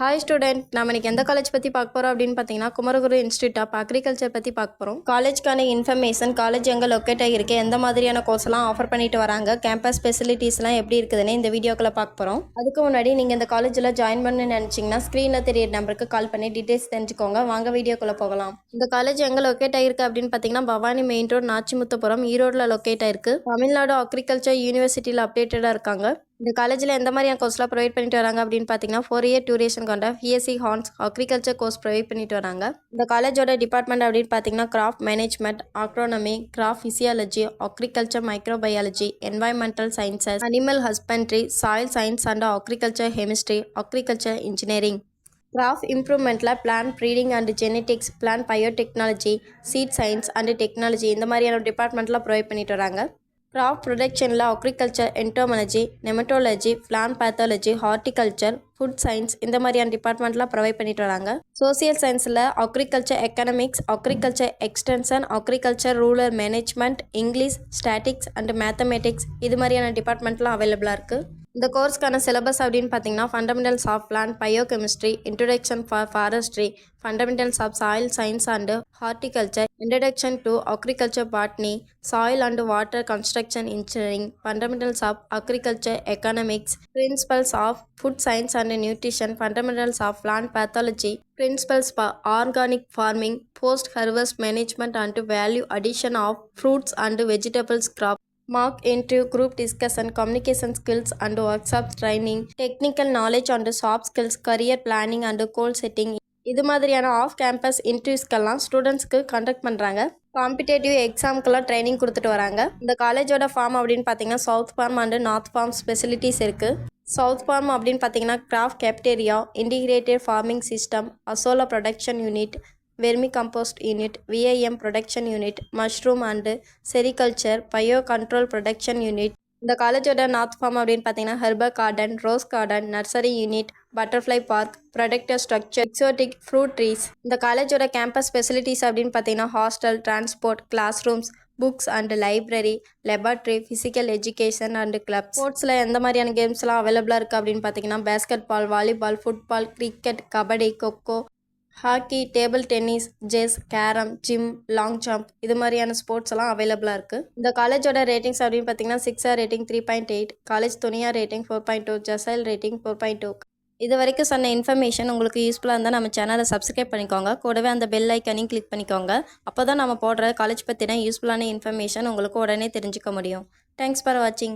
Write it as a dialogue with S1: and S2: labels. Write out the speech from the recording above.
S1: Hi student, நம்ம இன்னைக்கு எந்த காலேஜ் பற்றி பார்க்க போகிறோம் அப்படின்னு பார்த்தீங்கன்னா குமரகுரு இன்ஸ்டியூட் ஆஃப் அக்ரிகல்ச்சர் பற்றி பார்க்க போகிறோம். காலேஜ்க்கான இன்ஃபர்மேஷன், காலேஜ் எங்கே லொக்கேட் ஆகிருக்கு, எந்த மாதிரியான கோர்ஸ்லாம் ஆஃபர் பண்ணிட்டு வராங்க, கேம்பஸ் ஃபெசிலிட்டிஸ்லாம் எப்படி இருக்குதுன்னு இந்த வீடியோக்குள்ள பார்க்க போகிறோம். அதுக்கு முன்னாடி நீங்கள் இந்த காலேஜில் ஜாயின் பண்ண நினச்சிங்கன்னா ஸ்க்ரீனில் தெரியிற நம்பருக்கு கால் பண்ணி டீட்டெயில்ஸ் தெரிஞ்சுக்கோங்க. வாங்க வீடியோக்குள்ளே போகலாம். இந்த காலேஜ் எங்கே லொக்கேட் ஆகிருக்கு அப்படின்னு பார்த்தீங்கன்னா பவானி மெயின் ரோட், நாச்சிமுத்துப்புரம், ஈரோடில் லொக்கேட் ஆயிருக்கு. தமிழ்நாடு அக்ரிகல்ச்சர் யூனிவர்சிட்டியில் அப்டேட்டடாக இருக்காங்க. இந்த காலேஜில் எந்த மாதிரியான கோர்ஸ்லாம் ப்ரொவைட் பண்ணிட்டு வராங்க அப்படின்னு பார்த்தீங்கன்னா 4 இயர் டியூரேஷன் கொண்ட BSc Hons agriculture course provide பண்ணிட்டு வராங்க. இந்த காலேஜோட டிபார்ட்மெண்ட் அப்படின்னு பார்த்தீங்கன்னா crop management, agronomy, crop physiology, agriculture microbiology, environmental sciences, animal husbandry, soil science and agriculture chemistry, agriculture engineering. Crop இம்ப்ரூவ்மெண்ட்டில் plant breeding and genetics, plant biotechnology, seed science and technology இந்த மாதிரியான டிபார்ட்மெண்ட்டில் ப்ரொவைட் பண்ணிட்டு வராங்க. Crop ப்ரொடக்ஷனில் agriculture, entomology, nematology, plant pathology, horticulture, food science இந்த மாதிரியான டிபார்ட்மெண்ட்லாம் ப்ரொவைட் பண்ணிட்டு வராங்க. சோசியல் சயின்ஸில் agriculture economics, agriculture extension, agriculture rural management, English, statics and mathematics இது மாதிரியான டிபார்ட்மெண்ட்லாம் அவைலபிளாக இருக்குது. இந்த கோர்ஸ்க்கான சிலபஸ் அப்படின்னு பார்த்தீங்கன்னா fundamentals of plant biochemistry, introduction for forestry, fundamentals of soil science and horticulture, introduction to agriculture botany, soil and water construction engineering, fundamentals of agriculture economics, principles of food science and nutrition, fundamentals of plant pathology, principles for organic farming, post harvest management and value addition of fruits and vegetables crop, mock interview, group discussion, communication skills and workshops training, technical knowledge and soft skills, career planning and goal setting இது மாதிரியான off campus இன்டர்வியூஸ்க்கெல்லாம் ஸ்டூடெண்ட்ஸ்க்கு conduct பண்ணுறாங்க. Competitive எக்ஸாம்க்கெல்லாம் training கொடுத்துட்டு வராங்க. இந்த காலேஜோட farm அப்படின்னு பார்த்தீங்கன்னா south farm and north farm specialities இருக்குது. சவுத் ஃபார்ம் அப்படின்னு பார்த்தீங்கன்னா crop cafeteria, integrated farming system, azolla production unit, vermicompost unit, VIM production unit, mushroom and sericulture, bio control production unit. இந்த காலேஜோட நார்த் ஃபார்ம் அப்படின்னு பார்த்தீங்கன்னா herbal garden, rose garden, nursery unit, butterfly park, protected structure, exotic fruit trees. இந்த காலேஜோட campus facilities அப்படின்னு பார்த்தீங்கன்னா hostel, transport, classrooms, books and library, laboratory, physical education and club. ஸ்போர்ட்ஸில் எந்த மாதிரியான கேம்ஸ்லாம் அவைலபிளாக இருக்குது அப்படின்னு பார்த்தீங்கன்னா basketball, volleyball, football, cricket, kabaddi, kho kho, hockey, table tennis, chess, carrom, gym, long jump இது மாதிரியான ஸ்போர்ட்ஸ் எல்லாம் அவைலபிளாக இருக்குது. இந்த காலேஜோட ரேட்டிங்ஸ் அப்படின்னு பார்த்தீங்கன்னா 6 ரேட்டிங் 3.8, காலேஜ் துணியா ரேட்டிங் 4.2, ஜெசைல் ரேட்டிங் 4.2. இது வரைக்கும் சொன்ன இன்ஃபர்மேஷன் உங்களுக்கு யூஸ்ஃபுல்லாக இருந்தால் நம்ம சேனலை சப்ஸ்கிரைப் பண்ணிக்கோங்க. கூடவே அந்த பெல் ஐக்கனையும் கிளிக் பண்ணிக்கோங்க. அப்போ தான் நம்ம போடுற காலேஜ் பற்றின யூஸ்ஃபுல்லான இன்ஃபர்மேஷன் உங்களுக்கு உடனே தெரிஞ்சுக்க முடியும். தேங்க்ஸ் ஃபார் வாட்சிங்.